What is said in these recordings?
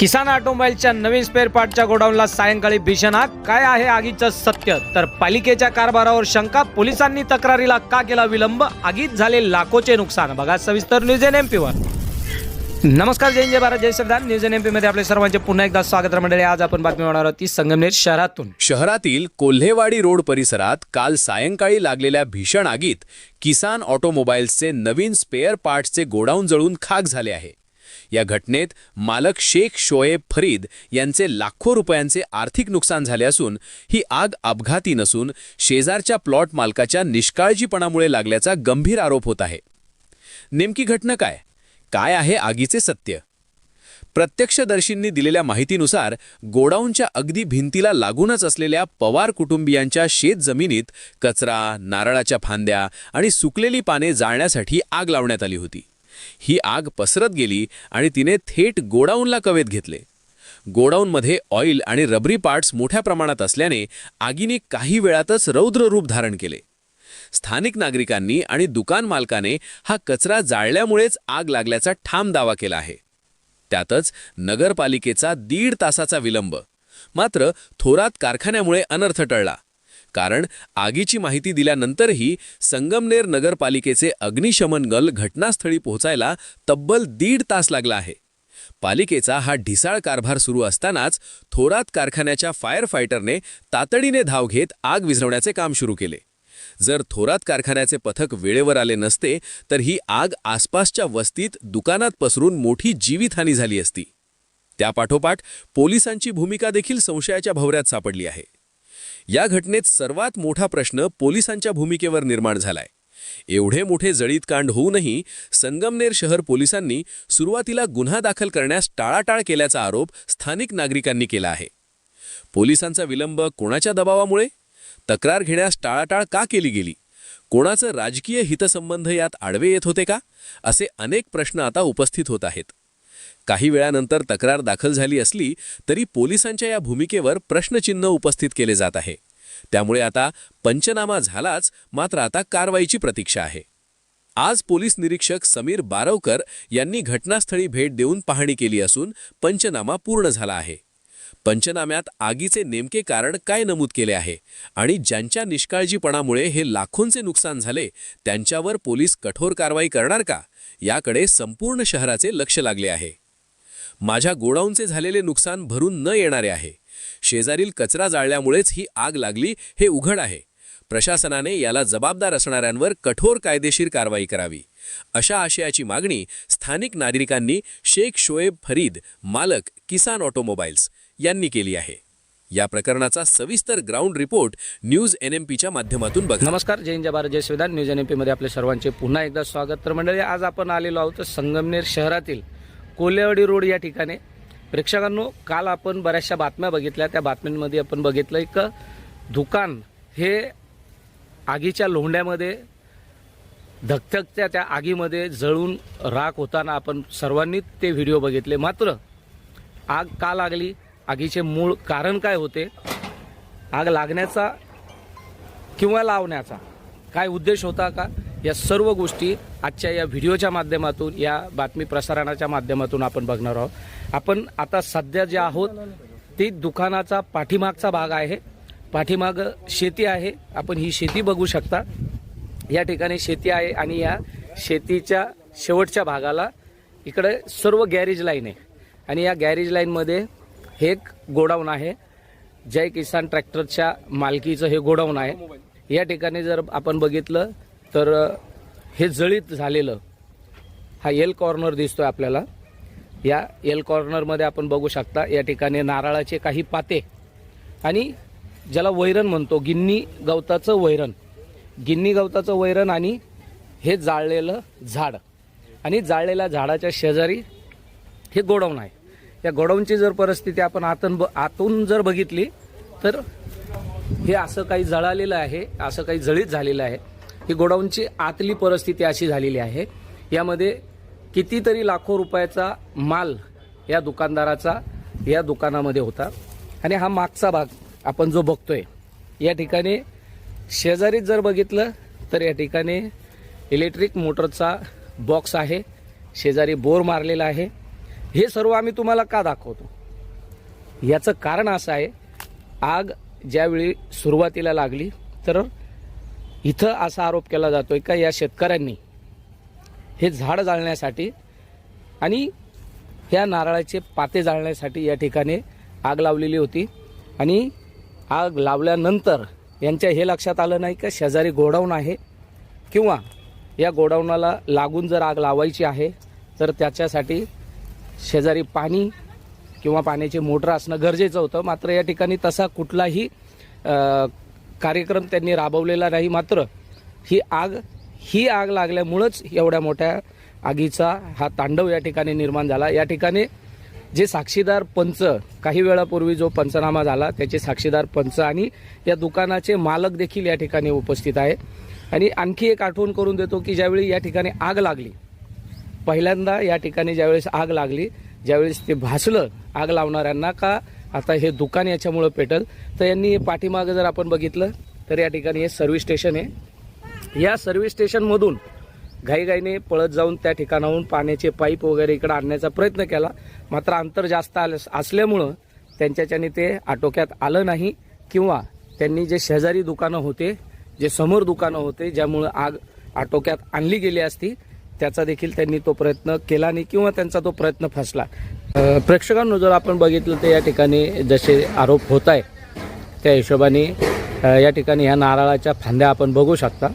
किसान ऑटोमोबाईलच्या नवीन spare पार्टच्या गोडाऊनला सायंकाळी भीषण आग. काय आहे आगीचं सत्य? तर पालिकेच्या कारभारावर शंका. पोलिसांनी तक्रारीला का केला विलंब? आगीत झाले लाखोचे नुकसान. बघा सविस्तर न्यूज NMP वर. नमस्कार, जय हिंद, जय भारत, जय संविधान. न्यूज NMP मध्ये आपले सर्वांचे पुन्हा एकदा स्वागत. मंडळी, आज आपण बातमी होणार आहोत संगमनेर शहरातून. शहरातील कोल्हेवाडी रोड परिसरात काल सायंकाळी लागलेल्या भीषण आगीत किसान ऑटोमोबाईल्सचे नवीन स्पेअर पार्ट्सचे गोडाऊन जळून खाक झाले आहे. या घटनेत मालक शेख शोएब फरीद यांचे लाखो रुपयांचे आर्थिक नुकसान झाले असून ही आग अपघाती नसून शेजारच्या प्लॉट मालकाच्या निष्काळजीपणामुळे लागल्याचा गंभीर आरोप होत आहे. नेमकी घटना काय? काय आहे आगीचे सत्य? प्रत्यक्षदर्शींनी दिलेल्या माहितीनुसार गोडाऊनच्या अगदी भिंतीला लागूनच असलेल्या पवार कुटुंबियांच्या शेतजमिनीत कचरा, नारळाच्या फांद्या आणि सुकलेली पाने जाळण्यासाठी आग लावण्यात आली होती. ही आग पसरत गेली आणि तिने थेट गोडाऊनला कवेत घेतले. गोडाऊनमध्ये ऑइल आणि रबरी पार्ट्स मोठ्या प्रमाणात असल्याने आगीने काही वेळातच रौद्र रूप धारण केले. स्थानिक नागरिकांनी आणि दुकान मालकाने हा कचरा जाळल्यामुळेच आग लागल्याचा ठाम दावा केला आहे. त्यातच नगरपालिकेचा 1.5 तासाचा विलंब. मात्र थोरात कारखान्यामुळे अनर्थ टळला. कारण आगीची माहिती दिल्यानंतरही संगमनेर नगरपालिकेचे अग्निशमन दल घटनास्थळी पोहोचायला तब्बल 1.5 तास लागला आहे. पालिकेचा हा ढिसाळ कारभार सुरू असतानाच थोरात कारखान्याच्या फायर फायटरने तातडीने धाव घेत आग विझवण्याचे काम सुरू केले. जर थोरात कारखान्याचे पथक वेळेवर आले नसते तर ही आग आसपासच्या वस्तीत दुकानात पसरून मोठी जीवितहानी झाली असती. त्यापाठोपाठ पोलिसांची भूमिका देखील संशयाच्या भोवऱ्यात सापडली आहे. या घटनेत सर्वात मोठा प्रश्न पोलिसांच्या भूमिकेवर निर्माण झालाय. एवढे मोठे जळीत कांड होऊनही संगमनेर शहर पोलिसांनी सुरुवातीला गुन्हा दाखल करण्यास टाळाटाळ केल्याचा आरोप स्थानिक नागरिकांनी केला आहे. पोलिसांचा विलंब कोणाच्या दबावामुळे? तक्रार घेण्यास टाळाटाळ का केली गेली? कोणाचं राजकीय हितसंबंध यात आडवे येत होते का? असे अनेक प्रश्न आता उपस्थित होत आहेत. काही वेळानंतर तक्रार दाखल झाली असली तरी पोलिसांच्या या भूमिकेवर प्रश्नचिन्ह उपस्थित केले जात आहे. त्यामुळे आता पंचनामा झालाच, मात्र आता कारवाईची प्रतीक्षा आहे. आज पोलीस निरीक्षक समीर बारवकर यांनी घटनास्थळी भेट देऊन पाहणी केली असून पंचनामा पूर्ण झाला आहे. पंचनाम्यात आगीचे नेमके कारण काय नमूद केले आहे आणि ज्यांच्या निष्काळजीपणामुळे हे लाखोंचे नुकसान झाले त्यांच्यावर पोलीस कठोर कारवाई करणार का, याकडे संपूर्ण शहराचे लक्ष लागले आहे. माझ्या गोडाऊनचे झालेले नुकसान भरून न येणारे आहे. शेजारील कचरा जाळल्यामुळेच ही आग लागली हे उघड आहे. प्रशासनाने याला जबाबदार असणाऱ्यांवर कठोर कायदेशीर कारवाई करावी, अशा आशयाची मागणी स्थानिक नागरिकांनी शेख शोएब फरीद, मालक किसान ऑटोमोबाईल्स यांनी केली आहे. या प्रकरणाचा सविस्तर ग्राउंड रिपोर्ट न्यूज NMPच्या माध्यमातून बघा. नमस्कार, जय हिंद, जय भारत, जय संविधान. न्यूज NMP मध्ये आपले सर्वांचे पुन्हा एकदा स्वागत. तर मंडळी, आज आपण आलेलो आहोत संगमनेर शहरातील कोल्हेवाडी रोड या ठिकाणी. प्रेक्षकांनो, काल आपण बऱ्याचशा बातम्या बघितल्या. त्या बातम्यांमध्ये आपण बघितलं एक दुकान हे आगीच्या लोंढ्यामध्ये धगधगत्या त्या आगीमध्ये जळून राख होताना आपण सर्वांनी ते व्हिडिओ बघितले. मात्र आग का लागली? आगीचे मूळ कारण काय होते? आग लागण्याचा किंवा लावण्याचा काय उद्देश होता का? या सर्व गोष्टी आजच्या या व्हिडिओच्या माध्यमातून, या बातमी प्रसारणाच्या माध्यमातून आपण बघणार आहोत. आपण आता सध्या जे आहोत ती दुकानाचा पाठीमागचा भाग आहे. पाठीमाग शेती आहे. आपण ही शेती बघू शकता. या ठिकाणी शेती आहे आणि या शेतीच्या शेवटच्या भागाला इकडे सर्व गॅरेज लाईन आहे आणि या गॅरेज लाईनमध्ये हे एक गोडाऊन आहे. जय किसान ट्रॅक्टरच्या मालकीचं हे गोडाऊन आहे. या ठिकाणी जर आपण बघितलं तर हे जळीत झालेलं हा एल कॉर्नर दिसतोय आपल्याला. या एल कॉर्नरमध्ये आपण बघू शकता या ठिकाणी नारळाचे काही पाते आणि ज्याला वैरण म्हणतो, गिन्नी गवताचं वैरण आणि हे जाळलेलं झाड आणि जाळलेल्या झाडाच्या शेजारी हे गोडाऊन आहे. या गोडाऊनची जर परिस्थिती आपण आतून जर बघितली तर हे असं काही जळालेलं आहे, असं काही जळीत झालेलं आहे. ही गोडाऊनची आतली परिस्थिती अशी झालेली आहे. यामध्ये कितीतरी लाखो रुपयाचा माल या दुकानदाराचा या दुकानामध्ये होता. आणि हा मागचा भाग आपण जो बघतोय, या ठिकाणी शेजारीत जर बघितलं तर या ठिकाणी इलेक्ट्रिक मोटरचा बॉक्स आहे. शेजारी बोर मारलेला आहे. हे सर्व आम्ही तुम्हाला का दाखवतो, याचं कारण असं आहे, आग ज्यावेळी सुरुवातीला लागली तर इथं असा आरोप केला जातोय का या शेतकऱ्यांनी हे झाड जाळण्यासाठी आणि ह्या नारळाचे पाते जाळण्यासाठी या ठिकाणी आग लावलेली होती. आणि आग लावल्यानंतर यांच्या हे लक्षात आलं नाही का शेजारी गोडाऊन आहे किंवा या गोडाऊनाला लागून जर आग लावायची आहे तर त्याच्यासाठी शेजारी पाणी किंवा पाण्याची मोटर असणं गरजेचं होतं. मात्र या ठिकाणी तसा कुठलाही कार्यक्रम त्यांनी राबवलेला नाही. मात्र ही आग लागल्यामुळंच एवढ्या मोठ्या आगीचा हा तांडव या ठिकाणी निर्माण झाला. या ठिकाणी जे साक्षीदार पंच, काही वेळापूर्वी जो पंचनामा झाला त्याचे साक्षीदार पंच आणि या दुकानाचे मालक देखील या ठिकाणी उपस्थित आहे. आणि आणखी एक आठवण करून देतो की ज्यावेळी या ठिकाणी आग लागली, पहिल्यांदा या ठिकाणी ज्यावेळेस आग लागली, ज्यावेळेस ते भासलं आग लावणाऱ्यांना का आता हे दुकान याच्यामुळं पेटल, तर यांनी पाठीमागं जर आपण बघितलं तर या ठिकाणी हे सर्व्हिस स्टेशन आहे. या सर्व्हिस स्टेशनमधून घाईघाईने पळत जाऊन त्या ठिकाणाहून पाण्याचे पाईप वगैरे इकडे आणण्याचा प्रयत्न केला. मात्र अंतर जास्त असल्यामुळं त्यांच्याच्याने ते आटोक्यात आलं नाही किंवा त्यांनी जे शेजारी दुकानं होते, जे समोर दुकानं होते, ज्यामुळं आग आटोक्यात आणली गेली असती, त्याचा देखील त्यांनी तो प्रयत्न केला नाही किंवा त्यांचा तो प्रयत्न फसला. प्रेक्षकांनो, जर आपण बघितलं तर या ठिकाणी जसे आरोप होत आहे त्या हिशोबाने या ठिकाणी ह्या नारळाच्या फांद्या आपण बघू शकता.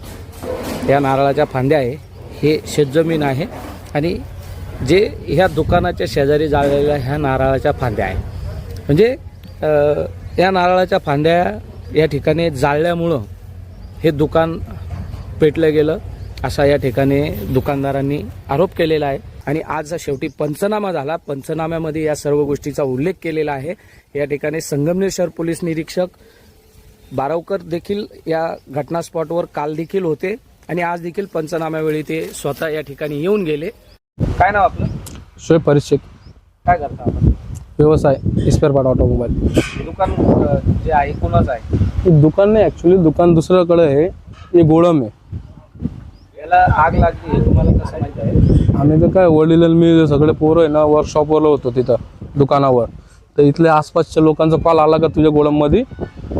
या नारळाच्या फांद्या आहे, हे शेतजमीन आहे आणि जे ह्या दुकानाच्या शेजारी जाळलेल्या ह्या नारळाच्या फांद्या आहे. म्हणजे या नारळाच्या फांद्या या ठिकाणी जाळल्यामुळं हे दुकान पेटलं गेलं असा या ठिकाणी दुकानदारांनी आरोप केलेला आहे. आणि आज शेवटी पंचनामा झाला. पंचनाम्यामध्ये या सर्व गोष्टीचा उल्लेख केलेला आहे. या ठिकाणी संगमनेर शहर पोलीस निरीक्षक बारावकर देखील या घटना स्पॉटवर काल देखील होते आणि आज देखील पंचनाम्यावेळी ते स्वतः या ठिकाणी येऊन गेले. काय नाव आपलं? शोएब परिचित. काय करता आपण? व्यवसाय स्पेअर पार्ट ऑटोमोबाईल. दुकान जे आहे कोणाचं आहे? एक दुकान नाही, ॲक्च्युली दुकान दुसऱ्याकडे आहे, हे गोडम आहे. याला आग लागली हे तुम्हाला कसं माहिती आहे? आम्ही तर काय वडील आणि मी सगळे पोरं आहे ना वर्कशॉपवर होतो तिथं दुकानावर. तर इथल्या आसपासच्या लोकांचा कॉल आला का तुझ्या गोडममध्ये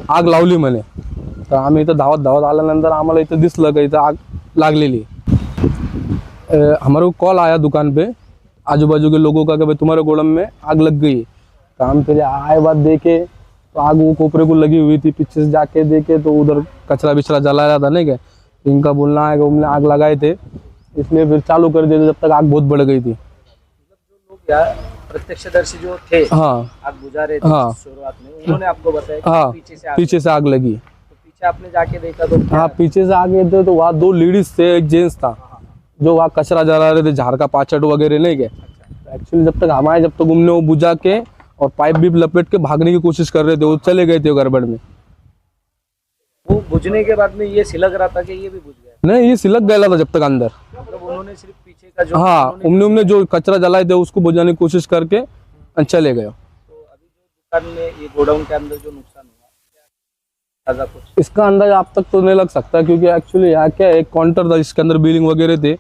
आग लावली म्हणे. तर आम्ही इथं धावत आल्यानंतर आम्हाला इथं दिसलं का इथं आग लागलेली. हमारे को कॉल आया दुकान पे आजू बाजू के लोगों का कि भाई तुम्हारे गोडम में आग लग गई. तो हम पहले आए बात देखे तो आग वो कोपरे को लगी हुई थी. पीछे से जाके देखे तो उधर कचरा बिचरा जलाया था नहीं क्या. इनका बोलना है कि उन्होंने आग लगाए थे, इसलिए फिर चालू कर दिया जब तक आग बहुत बढ़ गई थी. जो लोग या प्रत्यक्षदर्शी जो थे, हाँ आग बुझा रहे थे हाँ शुरुआत में, उन्होंने आपको बताया कि हाँ पीछे से आग लगी. तो पीछे आपने जाके देखा तो हाँ पीछे से आग गए थे तो वहाँ 2 लेडीज थे, एक जेंट्स था जो वहाँ कचरा जला रहे थे, झाड़ का पाचड़ वगैरह नहीं क्या. एक्चुअली जब तक हमारे जब तक उनने वो बुझा के और पाइप भी लपेट के भागने की कोशिश कर रहे थे, वो चले गए थे गड़बड़ में. वो बुझने के बाद में ये सिलक रहा था कि ये भी बुझ गया? नहीं, ये सिलक गया था जब तक अंदर. मतलब उन्होंने सिर्फ पीछे का जो हाँ उन्होंने जो कचरा जलाए थे उसको बुझाने की कोशिश करके चले गए. तो अभी जो दुकान में ये गोडाउन के अंदर जो नुकसान हुआ क्या अंदाजा कुछ? इसका अंदाजा आप तक तो नहीं लग सकता क्योंकि एक्चुअली यहाँ क्या एक काउंटर था जिसके अंदर बिलिंग वगैरह थे.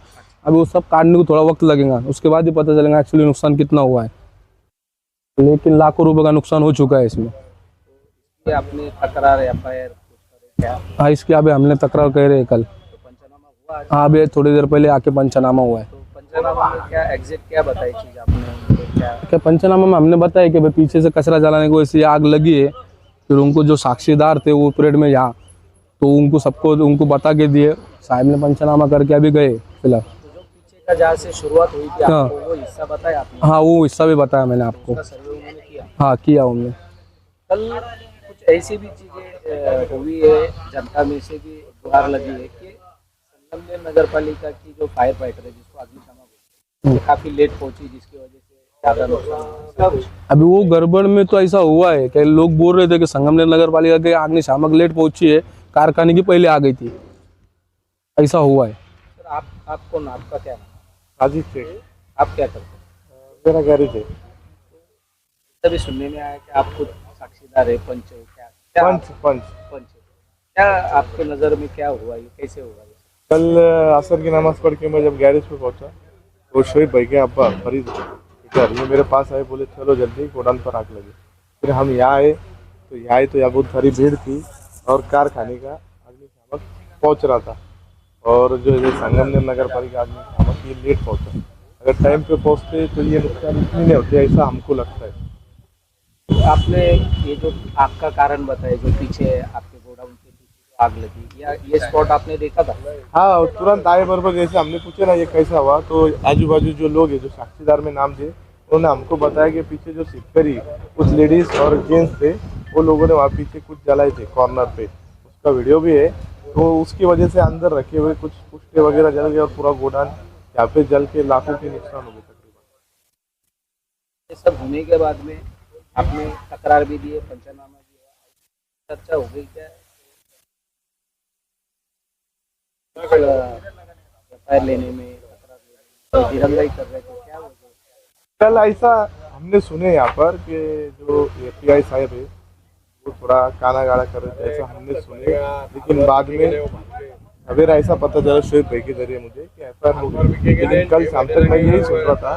अभी वो सब काटने को थोड़ा वक्त लगेगा, उसके बाद ही पता चलेगा एक्चुअली नुकसान कितना हुआ है. लेकिन लाखों रुपए का नुकसान हो चुका है इसमें. ये आपने तकरार FIR क्या? हाँ इसकी अभी हमने तकरार कर रहे हैं कल. तो पंचनामा हुआ आज? हाँ अभी थोड़ी देर पहले आके पंचनामा हुआ है. तो पंचनामा में क्या एग्जैक्ट क्या बताई चीज आपने उनको? क्या पंचनामा में हमने बताया कि भाई पीछे से कचरा जलाने को ऐसी आग लगी है. फिर उनको जो साक्षीदार थे वो परेड में यहाँ, तो उनको सबको उनको बता के दिए. साहब ने पंचनामा करके अभी गए फिलहाल. तो जो पीछे का जहाँ से शुरुआत हुई थी हाँ। आपको वो हिस्सा बताया आपने? हाँ वो हिस्सा भी बताया मैंने आपको. उसका सर्वे उन्होंने किया? हाँ किया उन्होंने. कल कुछ ऐसी भी चीजें हुई है, जनता में से भी गुहार लगी है कि संगमनेर नगर पालिका की जो फायर फाइटर है जिसको अग्निशमन बोलते हैं, काफी लेट पहुंची जिसकी वजह से ज्यादा नुकसान हुआ. अभी वो गड़बड़ में तो ऐसा हुआ है कि लोग बोल रहे थे कि संगमनेर नगर पालिका के अग्निशामक लेट पहुंची है, कारखाने की पहले आ गई थी. ऐसा हुआ है. सर आप कौन, आपका क्या नाम? हाजी शेख. आप क्या करते हैं? मेरा गैरेज है. तभी सुनने में आया कि आप खुद साक्षीदार है, पंच है, क्या पंच. क्या आपके नजर में क्या हुआ, ये कैसे हुआ? कल असर की नमाज पढ़ के मैं जब गैरेज पे पहुंचा तो शोएब भाई के अब्बा फरीद इधर ये मेरे पास आए, बोले चलो जल्दी गोडाउन पर आग लगी। फिर हम यहाँ आए तो यहाँ बहुत सारी भीड़ थी और कारखाने का अग्निशामक पहुँच रहा था, और जो ये संगमनेर नगर पालिका अग्निशामक ये लेट पहुँचा। अगर टाइम पे पहुँचते तो ये नुकसान इतनी नहीं होती, ऐसा हमको लगता है। तो आपने ये जो आग का कारण बताया, जो पीछे आपके गोडाउन के पीछे आग लगी, या ये स्पॉट आपने देखा था? हाँ, तुरंत आए बराबर। जैसे हमने पूछे ना ये कैसा हुआ, तो आजू बाजू जो लोग हैं, जो साक्षीदार में नाम थे, उन्होंने हमको बताया कि पीछे जो सिक्योरी कुछ लेडीज और जेंट्स थे, वो लोगों ने वहाँ पीछे कुछ जलाए थे कॉर्नर पे, उसका वीडियो भी है। तो उसकी वजह से अंदर रखे हुए कुछ पुष्टे वगैरह जल गए और पूरा गोडाउन यहाँ पे जल के लाखों के नुकसान हो गए तकरीबन। ये सब होने के बाद में आपने तकरार भी दी है, पंचनामा भी हुआ, चर्चा हो गई क्या एफआईआर लेने में, तकरार दिरंगाई कर रहे थे, क्या वजह? कल ऐसा हमने सुने यहाँ पर कि जो एपीआई साहब है वो थोड़ा काना गाड़ा कर रहे थे, ऐसा हमने सुने। लेकिन बाद में अगर ऐसा पता चला शोएब भाई के जरिए मुझे कि एफआईआर हो गई, लेकिन कल शाम तक मैं यही सोच रहा था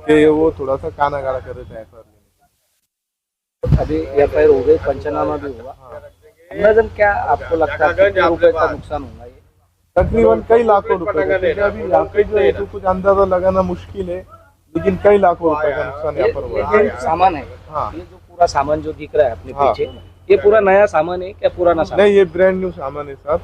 कि वो थोड़ा सा काना गाड़ा कर रहे थे एफआईआर। अभी एफआईआर हो गई, पंचनामा भी हुआ, अंदाजन क्या आपको लगता है कितने रुपए का नुकसान होगा? ये तकरीबन कई लाखों रुपए का, क्योंकि अभी यहाँ पे जो है तो कुछ अंदाजा लगाना मुश्किल है, लेकिन कई लाखों रुपए का नुकसान यहाँ पर हुआ ये सामान है, हाँ। ये जो पूरा सामान जो दिख रहा है अपने हाँ। पीछे, ये पूरा नया सामान है क्या पुराना सामान? नहीं, ये ब्रांड न्यू सामान है साहब।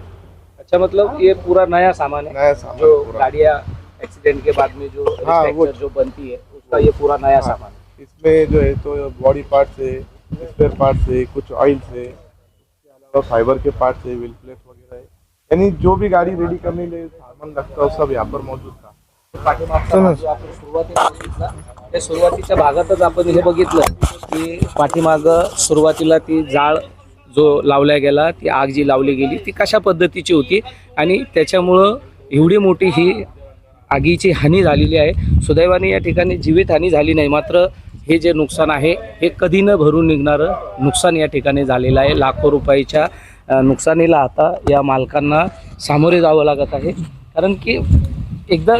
अच्छा, मतलब ये पूरा नया सामान है, नया सामान जो पूरा। गाड़ियाँ एक्सीडेंट के बाद में जो हाँ, वो रिफ्लेक्टर जो बनती है उसका ये पूरा नया हाँ। सामान है। इसमें जो है तो बॉडी पार्ट्स है, स्पेयर पार्ट्स है, कुछ ऑयल्स है, उसके अलावा फाइबर के पार्ट्स है, व्हील प्लेट वगैरह है, यानी जो भी गाड़ी रेडी करने के लिए सामान लगता है वो सब यहाँ पर मौजूद था। पाठीमागचा भाग जो आपण सुरुवातीला बघितला, त्या सुरुवातीच्या भागातच आपण हे बघितलं की पाठीमाग सुरुवातीला ती जाळ जो लावला गेला, ती आग जी लावली गेली ती कशा पद्धतीची होती आणि त्याच्यामुळं एवढी मोठी ही आगीची हानी झालेली आहे। सुदैवाने या ठिकाणी जीवितहानी झाली नाही, मात्र हे जे नुकसान आहे हे कधी न भरून निघणारं नुकसान या ठिकाणी झालेलं आहे। लाखो रुपयाच्या नुकसानीला आता या मालकांना सामोरे जावं लागत आहे, कारण की एकदा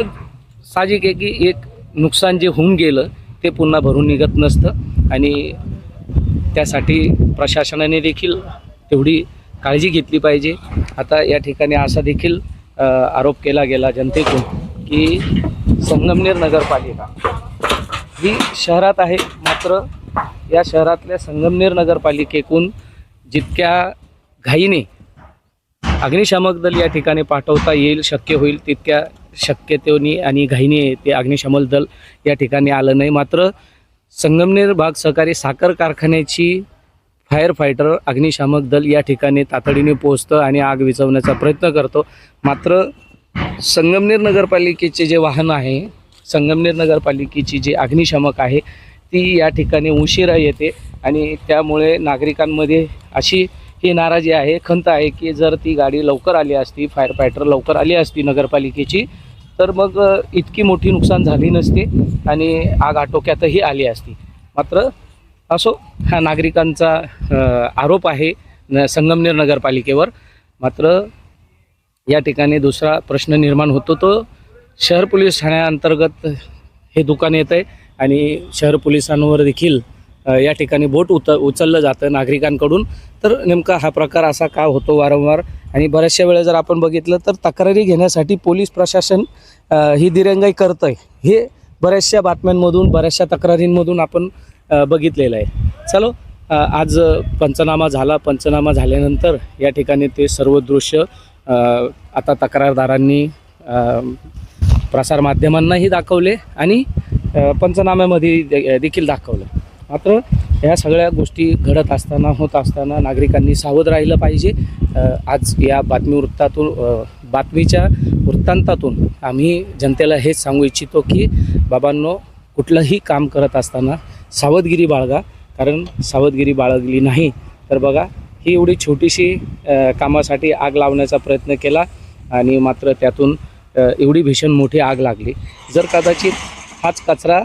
साहजिक आहे की एक नुकसान जे होऊन गेलं ते पुन्हा भरून निघत नसतं, आणि त्यासाठी प्रशासनाने देखील तेवढी काळजी घेतली पाहिजे। आता या ठिकाणी असा देखील आरोप केला गेला जनतेकडून की संगमनेर नगरपालिका ही शहरात आहे, मात्र या शहरातल्या संगमनेर नगरपालिकेकडून जितक्या घाईने अग्निशामक दल या ठिकाणी पाठवता येईल, शक्य होईल तितक्या शक्यतेने आणि घाईने ते अग्निशामक दल या ठिकाणी आलं नाही। मात्र संगमनेर बाग सहकारी साखर कारखान्याची फायर फायटर अग्निशामक दल या ठिकाणी तातडीने पोहोचतं आणि आग विझवण्याचा प्रयत्न करतो। मात्र संगमनेर नगरपालिकेचे जे वाहन आहे, संगमनेर नगरपालिकेची जी अग्निशामक आहे ती या ठिकाणी उशिरा येते, आणि त्यामुळे नागरिकांमध्ये अशी ही नाराजी आहे, खंत आहे की जर ती गाडी लवकर आली असती, फायर फायटर लवकर आली असती नगरपालिकेची, तर मग इतकी मोठी नुकसान झाली नसते आणि आग आटोक्यातही आली असती। मात्र असो, हा नागरिकांचा आरोप आहे संगमनेर नगरपालिकेवर। मात्र या ठिकाणी दुसरा प्रश्न निर्माण होतो तो शहर पोलीस ठाण्याअंतर्गत हे दुकान येतं आहे, आणि शहर पोलिसांवर देखील या ठिकाणी बोट उचललं जातं नागरिकांकडून। तर नेमका हा प्रकार असा का होतो वारंवार, आणि बऱ्याचशा वेळा जर आपण बघितलं तर तक्रारी घेण्यासाठी पोलीस प्रशासन ही दिरंगाई करतं आहे, हे बऱ्याचशा बातम्यांमधून, बऱ्याचशा तक्रारींमधून आपण बघितलेलं आहे। चलो, आज पंचनामा झाला, पंचनामा झाल्यानंतर या ठिकाणी ते सर्व दृश्य आता तक्रारदारांनी प्रसारमाध्यमांनाही दाखवले आणि पंचनाम्यामध्ये देखील दाखवलं। मात्र या सगळ्या गोष्टी घडत असताना, होत असताना नागरिकांनी सावध राहिलं पाहिजे। आज या बातमीच्या वृत्तांतातून आम्ही जनतेला हेच सांगू इच्छितो की बाबांनो, कुठलंही काम करत असताना सावधगिरी बाळगा, कारण सावधगिरी बाळगली नाही तर बघा ही एवढी छोटीशी कामासाठी आग लावण्याचा प्रयत्न केला आणि मात्र त्यातून एवढी भीषण मोठी आग लागली। जर कदाचित हाच कचरा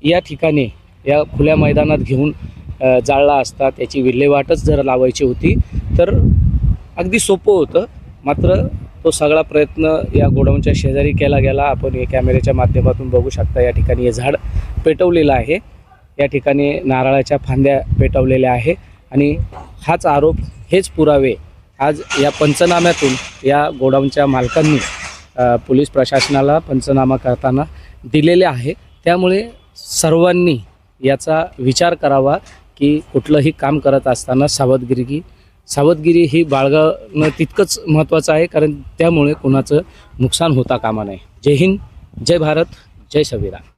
या ठिकाणी या खुल्या मैदानात घेऊन जाळला असता, त्याची विल्हेवाटच जर लावायची होती तर अगदी सोपं होतं। मात्र तो सगळा प्रयत्न या गोडाऊनच्या शेजारी केला गेला. आपण या कॅमेऱ्याच्या माध्यमातून बघू शकता. या ठिकाणी हे झाड पेटवलेलं आहे, या ठिकाणी नारळाच्या फांद्या पेटवलेल्या आहे आणि हाच आरोप, हेच पुरावे आज या पंचनाम्यातून या गोडाऊनच्या मालकांनी पोलीस प्रशासनाला पंचनामा करताना दिलेले आहे. त्यामुळे सर्वांनी याचा विचार करावा की कुठलंही काम करत असताना सावधगिरी ही बाळगणं तितकंच महत्त्वाचं आहे, कारण त्यामुळे कोणाचं नुकसान होता कामा नये. जय हिंद, जय भारत, जय संविधान.